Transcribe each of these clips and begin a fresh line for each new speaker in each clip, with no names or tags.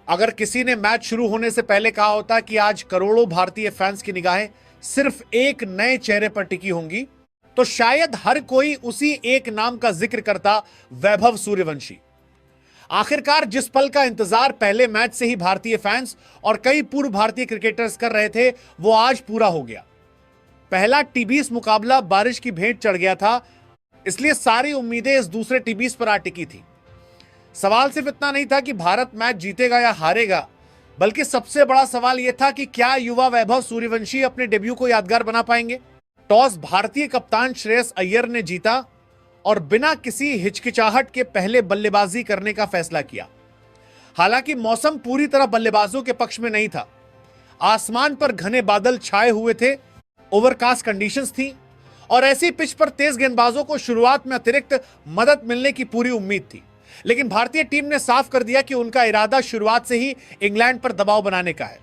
अगर किसी ने मैच शुरू होने से पहले कहा होता कि आज करोड़ों भारतीय फैंस की निगाहें सिर्फ एक नए चेहरे पर टिकी होंगी, तो शायद हर कोई उसी एक नाम का जिक्र करता, वैभव सूर्यवंशी। आखिरकार जिस पल का इंतजार पहले मैच से ही भारतीय फैंस और कई पूर्व भारतीय क्रिकेटर्स कर रहे थे, वो आज पूरा हो गया। पहला टी20 मुकाबला बारिश की भेंट चढ़ गया था, इसलिए सारी उम्मीदें इस दूसरे टी20 पर आ टिकी थी। सवाल सिर्फ इतना नहीं था कि भारत मैच जीतेगा या हारेगा, बल्कि सबसे बड़ा सवाल यह था कि क्या युवा वैभव सूर्यवंशी अपने डेब्यू को यादगार बना पाएंगे। टॉस भारतीय कप्तान श्रेयस अय्यर ने जीता और बिना किसी हिचकिचाहट के पहले बल्लेबाजी करने का फैसला किया। हालांकि मौसम पूरी तरह बल्लेबाजों के पक्ष में नहीं था। आसमान पर घने बादल छाए हुए थे, ओवरकास्ट कंडीशंस थी और ऐसी पिच पर तेज गेंदबाजों को शुरुआत में अतिरिक्त मदद मिलने की पूरी उम्मीद थी। लेकिन भारतीय टीम ने साफ कर दिया कि उनका इरादा शुरुआत से ही इंग्लैंड पर दबाव बनाने का है।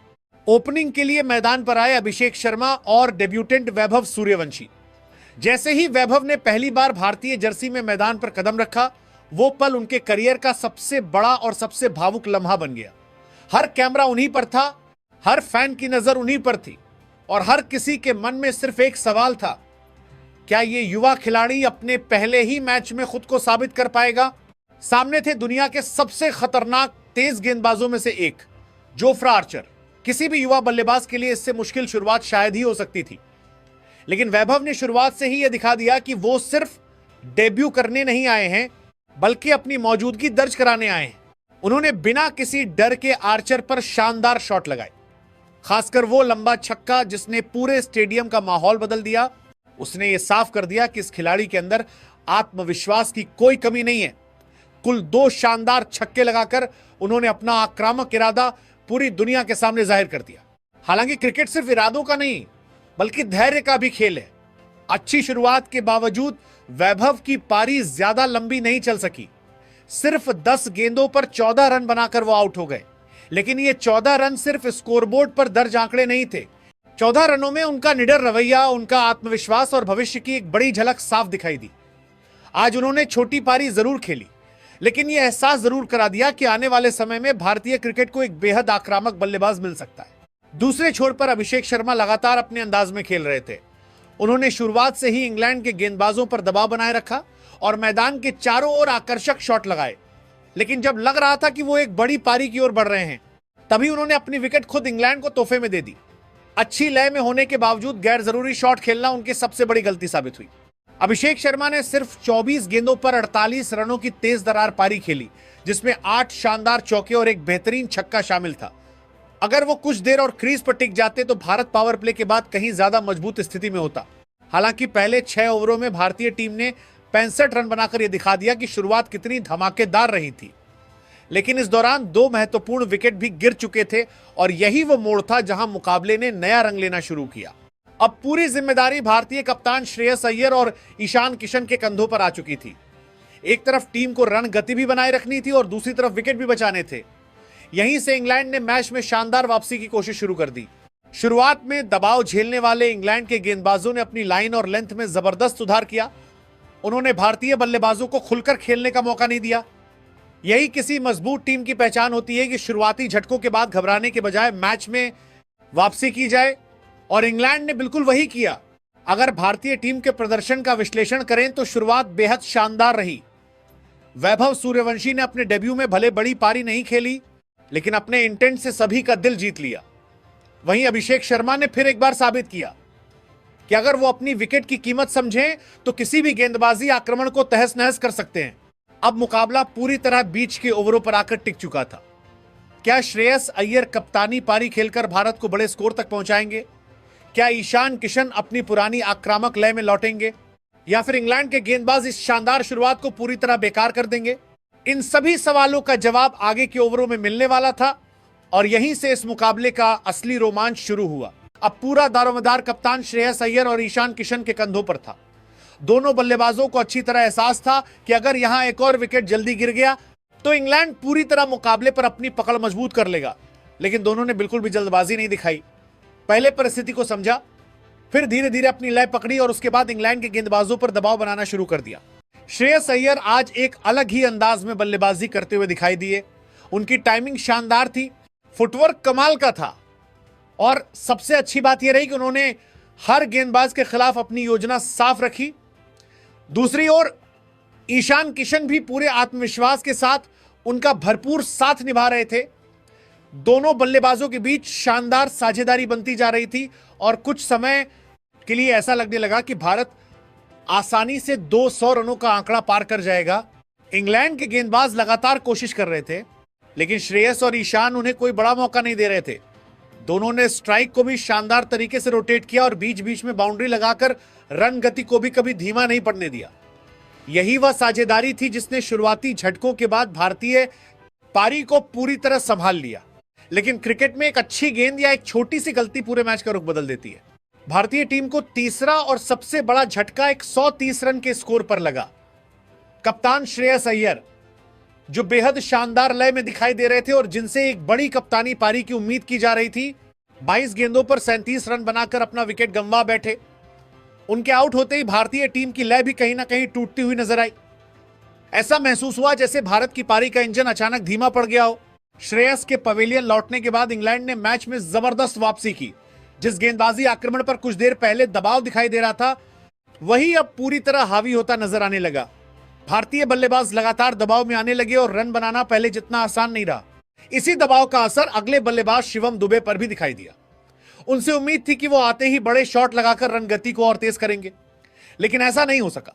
ओपनिंग के लिए मैदान पर आए अभिषेक शर्मा और डेब्यूटेंट वैभव सूर्यवंशी। जैसे ही वैभव ने पहली बार भारतीय जर्सी में मैदान पर कदम रखा, वो पल उनके करियर का सबसे बड़ा और सबसे भावुक लम्हा बन गया। हर कैमरा उन्हीं पर था, हर फैन की नजर उन्हीं पर थी और हर किसी के मन में सिर्फ एक सवाल था, क्या ये युवा खिलाड़ी अपने पहले ही मैच में खुद को साबित कर पाएगा। सामने थे दुनिया के सबसे खतरनाक तेज गेंदबाजों में से एक, जोफ्रा आर्चर। किसी भी युवा बल्लेबाज के लिए इससे मुश्किल शुरुआत शायद ही हो सकती थी, लेकिन वैभव ने शुरुआत से ही यह दिखा दिया कि वो सिर्फ डेब्यू करने नहीं आए हैं, बल्कि अपनी मौजूदगी दर्ज कराने आए हैं। उन्होंने बिना किसी डर के आर्चर पर शानदार शॉट लगाए, खासकर वो लंबा छक्का जिसने पूरे स्टेडियम का माहौल बदल दिया। उसने ये साफ कर दिया कि इस खिलाड़ी के अंदर आत्मविश्वास की कोई कमी नहीं है। कुल 2 शानदार छक्के लगाकर उन्होंने अपना आक्रामक इरादा पूरी दुनिया के सामने जाहिर कर दिया। हालांकि क्रिकेट सिर्फ इरादों का नहीं, बल्कि धैर्य का भी खेल है। अच्छी शुरुआत के बावजूद वैभव की पारी ज्यादा लंबी नहीं चल सकी। सिर्फ 10 गेंदों पर 14 रन बनाकर वो आउट हो गए। लेकिन ये 14 रन सिर्फ स्कोरबोर्ड पर दर्ज आंकड़े नहीं थे। 14 रनों में उनका निडर रवैया, उनका आत्मविश्वास और भविष्य की एक बड़ी झलक साफ दिखाई दी। आज उन्होंने छोटी पारी जरूर खेली, लेकिन यह एहसास जरूर करा दिया कि आने वाले समय में भारतीय क्रिकेट को एक बेहद आक्रामक बल्लेबाज मिल सकता है। दूसरे छोर पर अभिषेक शर्मा लगातार अपने अंदाज में खेल रहे थे। उन्होंने शुरुआत से ही इंग्लैंड के गेंदबाजों पर दबाव बनाए रखा और मैदान के चारों ओर आकर्षक शॉट लगाए। लेकिन जब लग रहा था कि वो एक बड़ी पारी की ओर बढ़ रहे हैं, तभी उन्होंने अपनी विकेट खुद इंग्लैंड को तोहफे में दे दी। अच्छी लय में होने के बावजूद गैर जरूरी शॉट खेलना उनकी सबसे बड़ी गलती साबित हुई। अभिषेक शर्मा ने सिर्फ 24 गेंदों पर 48 रनों की तेज दरार पारी खेली, जिसमें 8 शानदार चौके और एक बेहतरीन छक्का शामिल था। अगर वो कुछ देर और क्रीज पर टिक जाते तो भारत पावर प्ले के बाद कहीं ज्यादा मजबूत स्थिति में होता। हालांकि पहले 6 ओवरों में भारतीय टीम ने 65 रन बनाकर यह दिखा दिया कि शुरुआत कितनी धमाकेदार रही थी। लेकिन इस दौरान 2 महत्वपूर्ण विकेट भी गिर चुके थे और यही वो मोड़ था जहां मुकाबले ने नया रंग लेना शुरू किया। अब पूरी जिम्मेदारी भारतीय कप्तान श्रेयस अय्यर और ईशान किशन के कंधों पर आ चुकी थी। एक तरफ टीम को रन गति भी बनाए रखनी थी और दूसरी तरफ विकेट भी बचाने थे। यहीं से इंग्लैंड ने मैच में शानदार वापसी की कोशिश शुरू कर दी। शुरुआत में दबाव झेलने वाले इंग्लैंड के गेंदबाजों ने अपनी लाइन और लेंथ में जबरदस्त सुधार किया। उन्होंने भारतीय बल्लेबाजों को खुलकर खेलने का मौका नहीं दिया। यही किसी मजबूत टीम की पहचान होती है कि शुरुआती झटकों के बाद घबराने के बजाय मैच में वापसी की जाए, और इंग्लैंड ने बिल्कुल वही किया। अगर भारतीय टीम के प्रदर्शन का विश्लेषण करें तो शुरुआत बेहद शानदार रही। वैभव सूर्यवंशी ने अपने डेब्यू में भले बड़ी पारी नहीं खेली, लेकिन अपने इंटेंट से सभी का दिल जीत लिया। वहीं अभिषेक शर्मा ने फिर एक बार साबित किया कि अगर वो अपनी विकेट की कीमत समझें तो किसी भी गेंदबाजी आक्रमण को तहस नहस कर सकते हैं। अब मुकाबला पूरी तरह बीच के ओवरों पर आकर टिक चुका था। क्या श्रेयस अय्यर कप्तानी पारी खेलकर भारत को बड़े स्कोर तक पहुंचाएंगे? क्या ईशान किशन अपनी पुरानी आक्रामक लय में लौटेंगे, या फिर इंग्लैंड के गेंदबाज इस शानदार शुरुआत को पूरी तरह बेकार कर देंगे? इन सभी सवालों का जवाब आगे के ओवरों में मिलने वाला था और यहीं से इस मुकाबले का असली रोमांच शुरू हुआ। अब पूरा दारोमदार कप्तान श्रेयस अय्यर और ईशान किशन के कंधों पर था। दोनों बल्लेबाजों को अच्छी तरह एहसास था कि अगर यहां एक और विकेट जल्दी गिर गया तो इंग्लैंड पूरी तरह मुकाबले पर अपनी पकड़ मजबूत कर लेगा। लेकिन दोनों ने बिल्कुल भी जल्दबाजी नहीं दिखाई। पहले परिस्थिति को समझा, फिर धीरे धीरे अपनी लय पकड़ी और उसके बाद इंग्लैंड के गेंदबाजों पर दबाव बनाना शुरू कर दिया। श्रेयस अय्यर आज एक अलग ही अंदाज में बल्लेबाजी करते हुए दिखाई दिए उनकी टाइमिंग शानदार थी, फुटवर्क कमाल का था और सबसे अच्छी बात यह रही कि उन्होंने हर गेंदबाज के खिलाफ अपनी योजना साफ रखी। दूसरी ओर ईशान किशन भी पूरे आत्मविश्वास के साथ उनका भरपूर साथ निभा रहे थे। दोनों बल्लेबाजों के बीच शानदार साझेदारी बनती जा रही थी और कुछ समय के लिए ऐसा लगने लगा कि भारत आसानी से 200 रनों का आंकड़ा पार कर जाएगा। इंग्लैंड के गेंदबाज लगातार कोशिश कर रहे थे, लेकिन श्रेयस और ईशान उन्हें कोई बड़ा मौका नहीं दे रहे थे। दोनों ने स्ट्राइक को भी शानदार तरीके से रोटेट किया और बीच बीच में बाउंड्री लगाकर रन गति को भी कभी धीमा नहीं पड़ने दिया। यही वह साझेदारी थी जिसने शुरुआती झटकों के बाद भारतीय पारी को पूरी तरह संभाल लिया। लेकिन क्रिकेट में एक अच्छी गेंद या एक छोटी सी गलती पूरे मैच का रुख बदल देती है। भारतीय टीम को तीसरा और सबसे बड़ा झटका एक 130 रन के स्कोर पर लगा। कप्तान श्रेयस अय्यर, जो बेहद शानदार लय में दिखाई दे रहे थे और जिनसे एक बड़ी कप्तानी पारी की उम्मीद की जा रही थी, 22 गेंदों पर 37 रन बनाकर अपना विकेट गंवा बैठे। उनके आउट होते ही भारतीय टीम की लय भी कहीं ना कहीं टूटती हुई नजर आई। ऐसा महसूस हुआ जैसे भारत की पारी का इंजन अचानक धीमा पड़ गया हो। श्रेयस के पवेलियन लौटने के बाद इंग्लैंड ने मैच में जबरदस्त वापसी की। जिस गेंदबाजी आक्रमण पर कुछ देर पहले दबाव दिखाई दे रहा था, वही अब पूरी तरह हावी होता नजर आने लगा। भारतीय बल्लेबाज लगातार दबाव में आने लगे और रन बनाना पहले जितना आसान नहीं रहा। इसी दबाव का असर अगले बल्लेबाज शिवम दुबे पर भी दिखाई दिया। उनसे उम्मीद थी कि वो आते ही बड़े शॉट लगाकर रन गति को और तेज करेंगे, लेकिन ऐसा नहीं हो सका।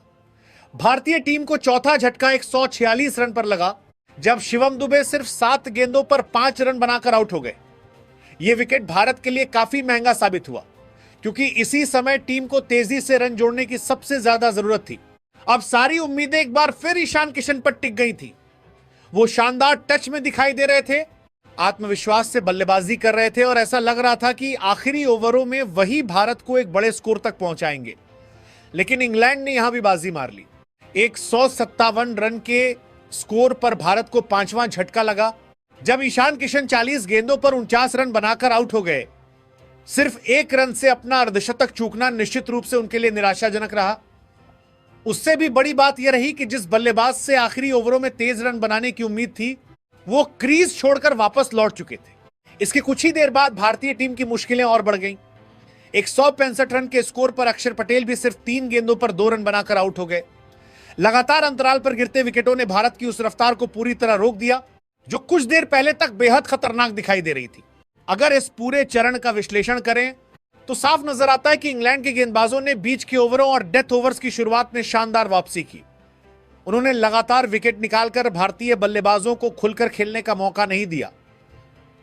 भारतीय टीम को चौथा झटका 146 रन पर लगा, जब शिवम दुबे सिर्फ 7 गेंदों पर 5 रन बनाकर आउट हो गए। यह विकेट भारत के लिए काफी महंगा साबित हुआ, क्योंकि इसी समय टीम को तेजी से रन जोड़ने की सबसे ज्यादा जरूरत थी। अब सारी उम्मीदें एक बार फिर ईशान किशन पर टिक गई थी। वो शानदार टच में दिखाई दे रहे थे, आत्मविश्वास से बल्लेबाजी कर रहे थे और ऐसा लग रहा था कि आखिरी ओवरों में वही भारत को एक बड़े स्कोर तक पहुंचाएंगे। लेकिन इंग्लैंड ने यहां भी बाजी मार ली। 157 रन के स्कोर पर भारत को पांचवां झटका लगा, जब ईशान किशन 40 गेंदों पर 49 रन बनाकर आउट हो गए। सिर्फ 1 रन से अपना अर्धशतक चूकना निश्चित रूप से उनके लिए निराशाजनक रहा। उससे भी बड़ी बात यह रही कि जिस बल्लेबाज से आखिरी ओवरों में तेज रन बनाने की उम्मीद थी, वो क्रीज छोड़कर वापस लौट चुके थे। इसके कुछ ही देर बाद भारतीय टीम की मुश्किलें और बढ़ गईं। 165 रन के स्कोर पर अक्षर पटेल भी सिर्फ 3 गेंदों पर 2 रन बनाकर आउट हो गए। लगातार अंतराल पर गिरते विकेटों ने भारत की उस रफ्तार को पूरी तरह रोक दिया, जो कुछ देर पहले तक बेहद खतरनाक दिखाई दे रही थी। अगर इस पूरे चरण का विश्लेषण करें तो साफ नजर आता है कि इंग्लैंड के गेंदबाजों ने बीच के ओवरों और डेथ ओवर्स की शुरुआत में शानदार वापसी की। उन्होंने लगातार विकेट निकालकर भारतीय बल्लेबाजों को खुलकर खेलने का मौका नहीं दिया।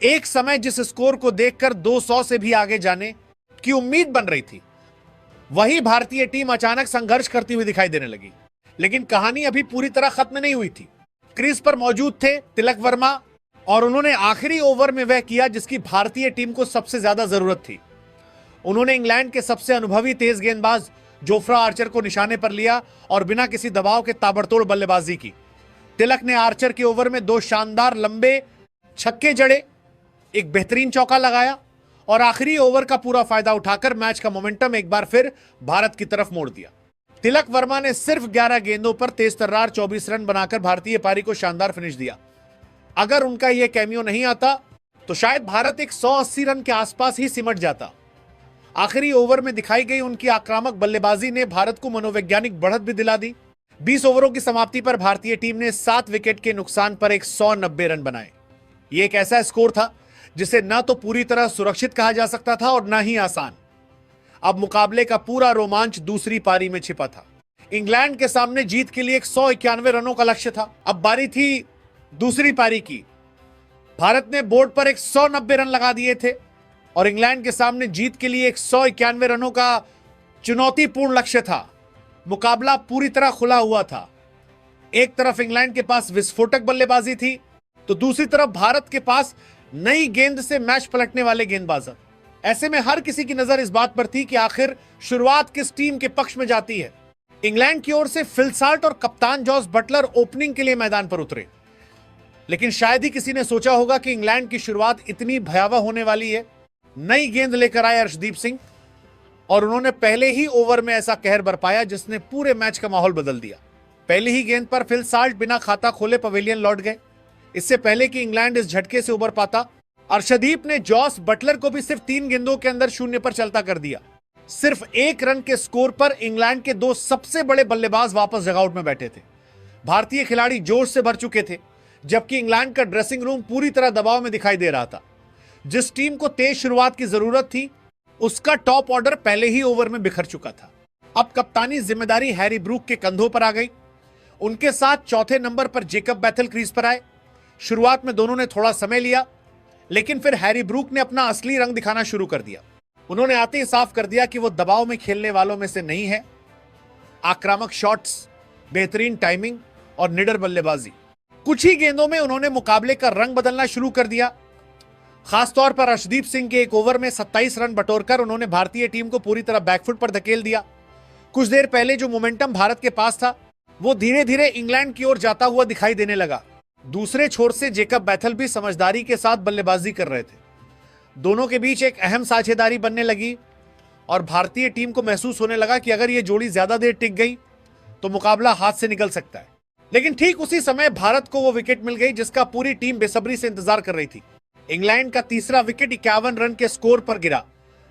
एक समय जिस स्कोर को देखकर 200 से भी आगे जाने की उम्मीद बन रही थी, वही भारतीय टीम अचानक संघर्ष करती हुई दिखाई देने लगी। लेकिन कहानी अभी पूरी तरह खत्म नहीं हुई थी। क्रीज पर मौजूद थे तिलक वर्मा और उन्होंने आखिरी ओवर में वह किया जिसकी भारतीय टीम को सबसे ज्यादा जरूरत थी। उन्होंने इंग्लैंड के सबसे अनुभवी तेज गेंदबाज जोफ्रा आर्चर को निशाने पर लिया और बिना किसी दबाव के ताबड़तोड़ बल्लेबाजी की। तिलक ने आर्चर के ओवर में 2 शानदार लंबे छक्के जड़े, एक बेहतरीन चौका लगाया और आखिरी ओवर का पूरा फायदा उठाकर मैच का मोमेंटम एक बार फिर भारत की तरफ मोड़ दिया। तिलक वर्मा ने सिर्फ 11 गेंदों पर तेज तर्रार 24 रन बनाकर भारतीय पारी को शानदार फिनिश दिया। अगर उनका यह कैमियो नहीं आता तो शायद भारत एक 180 रन के आसपास ही सिमट जाता। आखिरी ओवर में दिखाई गई उनकी आक्रामक बल्लेबाजी ने भारत को मनोवैज्ञानिक बढ़त भी दिला दी। 20 ओवरों की समाप्ति पर भारतीय टीम ने 7 विकेट के नुकसान पर 190 रन बनाए। यह एक ऐसा स्कोर था जिसे न तो पूरी तरह सुरक्षित कहा जा सकता था और न ही आसान। अब मुकाबले का पूरा रोमांच दूसरी पारी में छिपा था। इंग्लैंड के सामने जीत के लिए 191 रनों का लक्ष्य था। अब बारी थी दूसरी पारी की। भारत ने बोर्ड पर 190 रन लगा दिए थे और इंग्लैंड के सामने जीत के लिए 191 रनों का चुनौतीपूर्ण लक्ष्य था। मुकाबला पूरी तरह खुला हुआ था। एक तरफ इंग्लैंड के पास विस्फोटक बल्लेबाजी थी, तो दूसरी तरफ भारत के पास नई गेंद से मैच पलटने वाले गेंदबाज। ऐसे में हर किसी की नजर इस बात पर थी कि आखिर शुरुआत किस टीम के पक्ष में जाती है। इंग्लैंड की ओर से फिल साल्ट और कप्तान जॉस बटलर ओपनिंग के लिए मैदान पर उतरे, लेकिन शायद ही किसी ने सोचा होगा कि इंग्लैंड की शुरुआत इतनी भयावह होने वाली है। नई गेंद लेकर आए अर्शदीप सिंह और उन्होंने पहले ही ओवर में ऐसा कहर बरपाया जिसने पूरे मैच का माहौल बदल दिया। पहली ही गेंद पर फिल साल्ट बिना खाता खोले पवेलियन लौट गए। इससे पहले कि इंग्लैंड इस झटके से उबर पाता, अर्शदीप ने जॉस बटलर को भी सिर्फ 3 गेंदों के अंदर शून्य पर चलता कर दिया। सिर्फ 1 रन के स्कोर पर इंग्लैंड के 2 सबसे बड़े बल्लेबाज वापस जगआउट में बैठे थे। भारतीय खिलाड़ी जोश से भर चुके थे, जबकि इंग्लैंड का ड्रेसिंग रूम पूरी तरह दबाव में दिखाई दे रहा था। जिस टीम को तेज शुरुआत की जरूरत थी, उसका टॉप ऑर्डर पहले ही ओवर में बिखर चुका था। अब कप्तानी जिम्मेदारी हैरी ब्रूक के कंधों पर आ गई। उनके साथ चौथे नंबर पर जेकब बैथल क्रीज पर आए। शुरुआत में दोनों ने थोड़ा समय लिया, लेकिन फिर हैरी ब्रूक ने अपना असली रंग दिखाना शुरू कर दिया। उन्होंने आते ही साफ कर दिया कि वो दबाव में खेलने वालों में से नहीं है। आक्रामक शॉट्स, बेहतरीन टाइमिंग और निडर बल्लेबाजी, कुछ ही गेंदों में उन्होंने मुकाबले का रंग बदलना शुरू कर दिया। खासतौर पर अर्शदीप सिंह के एक ओवर में 27 रन बटोरकर उन्होंने भारतीय टीम को पूरी तरह बैकफुट पर धकेल दिया। कुछ देर पहले जो मोमेंटम भारत के पास था, वो धीरे धीरे इंग्लैंड की ओर जाता हुआ दिखाई देने लगा। दूसरे छोर से जेकब बैथल भी समझदारी के साथ बल्लेबाजी कर रहे थे। दोनों के बीच एक अहम साझेदारी बनने लगी और भारतीय टीम को महसूस होने लगा कि अगर ये जोड़ी ज्यादा देर टिक गई तो मुकाबला हाथ से निकल सकता है। लेकिन ठीक उसी समय भारत को वो विकेट मिल गई जिसका पूरी टीम बेसब्री से इंतजार कर रही थी। इंग्लैंड का तीसरा विकेट 51 रन के स्कोर पर गिरा,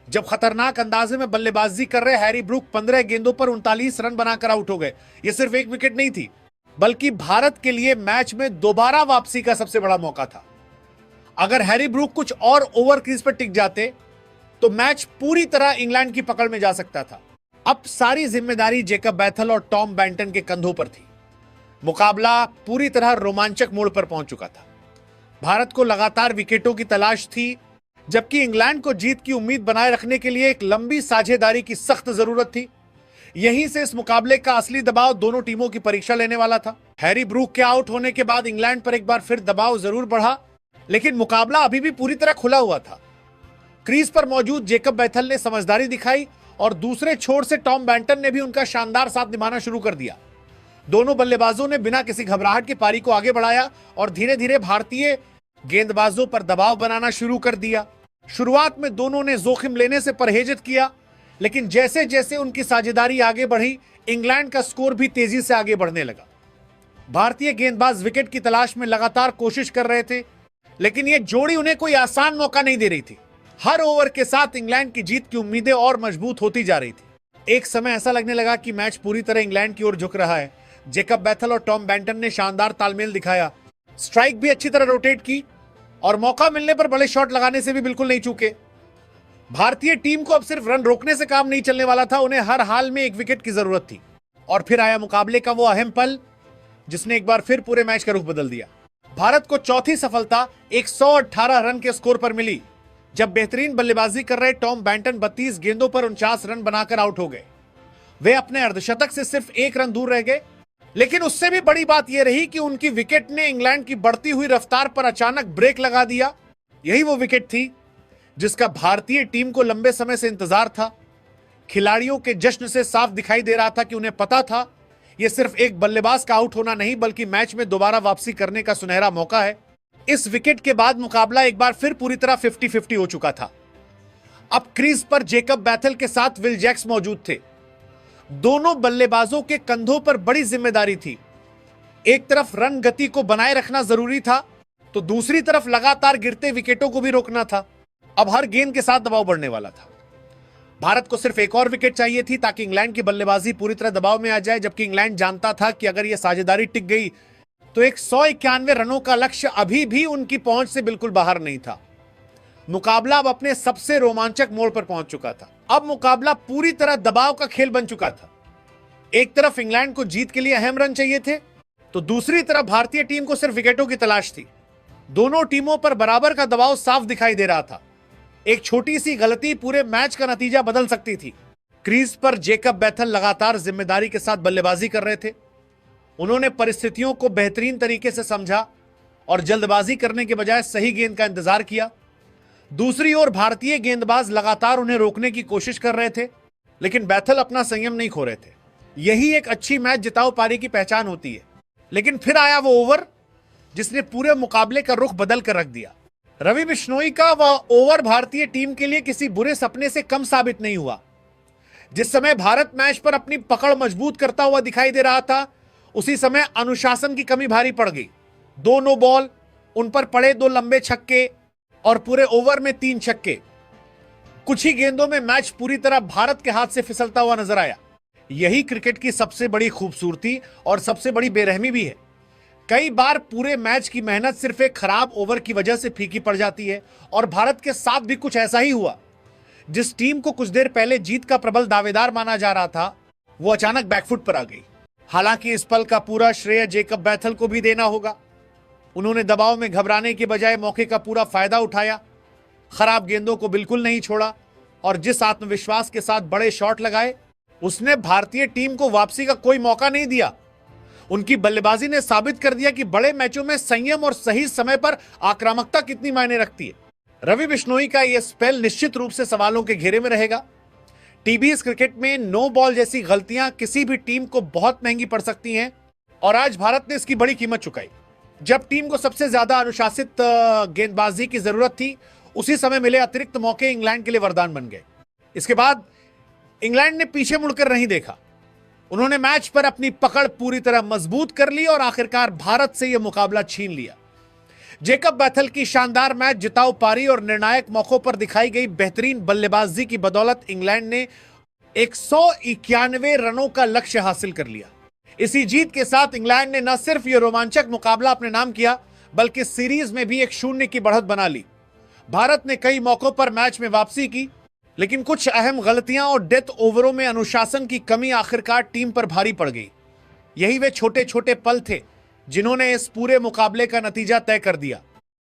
जब खतरनाक अंदाजे में बल्लेबाजी कर रहे हैरी ब्रूक 15 गेंदों पर 39 रन बनाकर आउट हो गए। ये सिर्फ एक विकेट नहीं थी, बल्कि भारत के लिए मैच में दोबारा वापसी का सबसे बड़ा मौका था। अगर हैरी ब्रूक कुछ और ओवर क्रीज पर टिक जाते तो मैच पूरी तरह इंग्लैंड की पकड़ में जा सकता था। अब सारी जिम्मेदारी जेकब बैथल और टॉम बैंटन के कंधों पर थी। मुकाबला पूरी तरह रोमांचक मोड़ पर पहुंच चुका था। भारत को लगातार विकेटों की तलाश थी, जबकि इंग्लैंड को जीत की उम्मीद बनाए रखने के लिए एक लंबी साझेदारी की सख्त जरूरत थी। यहीं से इस मुकाबले का असली दबाव दोनों टीमों की परीक्षा लेने वाला था। हैरी ब्रूक के आउट होने के बाद इंग्लैंड पर एक बार फिर दबाव जरूर बढ़ा, लेकिन मुकाबला अभी भी पूरी तरह खुला हुआ था। क्रीज पर मौजूद जेकब बैथल ने समझदारी दिखाई और दूसरे छोर से टॉम बैंटन ने भी उनका शानदार साथ निभाना शुरू कर दिया। दोनों बल्लेबाजों ने बिना किसी घबराहट के पारी को आगे बढ़ाया और धीरे धीरे भारतीय गेंदबाजों पर दबाव बनाना शुरू कर दिया। शुरुआत में दोनों ने जोखिम लेने से परहेज किया, लेकिन जैसे जैसे उनकी साझेदारी आगे बढ़ी, इंग्लैंड का स्कोर भी तेजी से आगे बढ़ने लगा। भारतीय गेंदबाज विकेट की तलाश में लगातार कोशिश कर रहे थे, लेकिन यह जोड़ी उन्हें कोई आसान मौका नहीं दे रही थी। हर ओवर के साथ इंग्लैंड की जीत की उम्मीदें और मजबूत होती जा रही थी। एक समय ऐसा लगने लगा कि मैच पूरी तरह इंग्लैंड की ओर झुक रहा है। जेकब बैथल और टॉम बैंटन ने शानदार तालमेल दिखाया, स्ट्राइक भी अच्छी तरह रोटेट की और मौका मिलने पर बड़े शॉट लगाने से भी बिल्कुल नहीं चूके। भारतीय टीम को अब सिर्फ रन रोकने से काम नहीं चलने वाला था, उन्हें हर हाल में एक विकेट की जरूरत थी। और फिर आया मुकाबले का वो अहम पल जिसने एक बार फिर पूरे मैच का रुख बदल दिया। भारत को चौथी सफलता 118 रन के स्कोर पर मिली, जब बेहतरीन बल्लेबाजी कर रहे टॉम बैंटन 32 गेंदों पर 49 रन बनाकर आउट हो गए। वे अपने अर्धशतक से सिर्फ 1 रन दूर रह गए, लेकिन उससे भी बड़ी बात यह रही कि उनकी विकेट ने इंग्लैंड की बढ़ती हुई रफ्तार पर अचानक ब्रेक लगा दिया। यही वो विकेट थी जिसका भारतीय टीम को लंबे समय से इंतजार था। खिलाड़ियों के जश्न से साफ दिखाई दे रहा था कि उन्हें पता था यह सिर्फ एक बल्लेबाज का आउट होना नहीं, बल्कि मैच में दोबारा वापसी करने का सुनहरा मौका है। इस विकेट के बाद मुकाबला एक बार फिर पूरी तरह 50-50 हो चुका था। अब क्रीज पर जेकब बैथल के साथ विल जैक्स मौजूद थे। दोनों बल्लेबाजों के कंधों पर बड़ी जिम्मेदारी थी। एक तरफ रन गति को बनाए रखना जरूरी था, तो दूसरी तरफ लगातार गिरते विकेटों को भी रोकना था। अब हर गेंद के साथ दबाव बढ़ने वाला था। भारत को सिर्फ एक और विकेट चाहिए थी ताकि इंग्लैंड की बल्लेबाजी पूरी तरह दबाव में आ जाए, जबकि इंग्लैंड जानता था कि अगर यह साझेदारी टिक गई तो एक 191 रनों का लक्ष्य अभी भी उनकी पहुंच से बिल्कुल बाहर नहीं था। मुकाबला अब अपने सबसे रोमांचक मोड़ पर पहुंच चुका था। अब मुकाबला पूरी तरह दबाव का खेल बन चुका था। एक तरफ इंग्लैंड को जीत के लिए अहम रन चाहिए थे, तो दूसरी तरफ भारतीय टीम को सिर्फ विकेटों की तलाश थी। दोनों टीमों पर बराबर का दबाव साफ दिखाई दे रहा था। एक छोटी सी गलती पूरे मैच का नतीजा बदल सकती थी। क्रीज पर जेकब बैथल लगातार जिम्मेदारी के साथ बल्लेबाजी कर रहे थे। उन्होंने परिस्थितियों को बेहतरीन तरीके से समझा और जल्दबाजी करने के बजाय सही गेंद का इंतजार किया। दूसरी ओर भारतीय गेंदबाज लगातार उन्हें रोकने की कोशिश कर रहे थे, लेकिन बैथल अपना संयम नहीं खो रहे थे। यही एक अच्छी मैच जिताऊ पारी की पहचान होती है। लेकिन फिर आया वो ओवर जिसने पूरे मुकाबले का रुख बदल कर रख दिया। रवि बिश्नोई का वह ओवर भारतीय टीम के लिए किसी बुरे सपने से कम साबित नहीं हुआ। जिस समय भारत मैच पर अपनी पकड़ मजबूत करता हुआ दिखाई दे रहा था, उसी समय अनुशासन की कमी भारी पड़ गई। 2 नो बॉल, उन पर पड़े 2 लंबे छक्के और पूरे ओवर में 3 छक्के। कुछ ही गेंदों में मैच पूरी तरह भारत के हाथ से फिसलता हुआ नजर आया। यही क्रिकेट की सबसे बड़ी खूबसूरती और सबसे बड़ी बेरहमी भी है। कई बार पूरे मैच की मेहनत सिर्फ एक खराब ओवर की वजह से फीकी पड़ जाती है और भारत के साथ भी कुछ ऐसा ही हुआ। जिस टीम को कुछ देर पहले जीत का प्रबल दावेदार माना जा रहा था, वो अचानक बैकफुट पर आ गई। हालांकि इस पल का पूरा श्रेय जेकब बैथल को भी देना होगा। उन्होंने दबाव में घबराने के बजाय मौके का पूरा फायदा उठाया, खराब गेंदों को बिल्कुल नहीं छोड़ा और जिस आत्मविश्वास के साथ बड़े शॉट लगाए, उसने भारतीय टीम को वापसी का कोई मौका नहीं दिया। उनकी बल्लेबाजी ने साबित कर दिया कि बड़े मैचों में संयम और सही समय पर आक्रामकता कितनी मायने रखती है। रवि बिश्नोई का यह स्पेल निश्चित रूप से सवालों के घेरे में रहेगा। टीबीएस क्रिकेट में नो बॉल जैसी गलतियां किसी भी टीम को बहुत महंगी पड़ सकती हैं और आज भारत ने इसकी बड़ी कीमत चुकाई। जब टीम को सबसे ज्यादा अनुशासित गेंदबाजी की जरूरत थी, उसी समय मिले अतिरिक्त मौके इंग्लैंड के लिए वरदान बन गए। इसके बाद इंग्लैंड ने पीछे मुड़कर नहीं देखा। उन्होंने मैच पर अपनी पकड़ पूरी तरह मजबूत कर ली और आखिरकार भारत से यह मुकाबला छीन लिया। जेकब बैथल की शानदार मैच जिताऊ पारी और निर्णायक मौकों पर दिखाई गई बेहतरीन बल्लेबाजी की बदौलत इंग्लैंड ने 191 रनों का लक्ष्य हासिल कर लिया। इसी जीत के साथ इंग्लैंड ने न सिर्फ यह रोमांचक मुकाबला अपने नाम किया, बल्कि सीरीज में भी 1-0 की बढ़त बना ली। भारत ने कई मौकों पर मैच में वापसी की, लेकिन कुछ अहम गलतियां और डेथ ओवरों में अनुशासन की कमी आखिरकार टीम पर भारी पड़ गई। यही वे छोटे छोटे पल थे जिन्होंने इस पूरे मुकाबले का नतीजा तय कर दिया।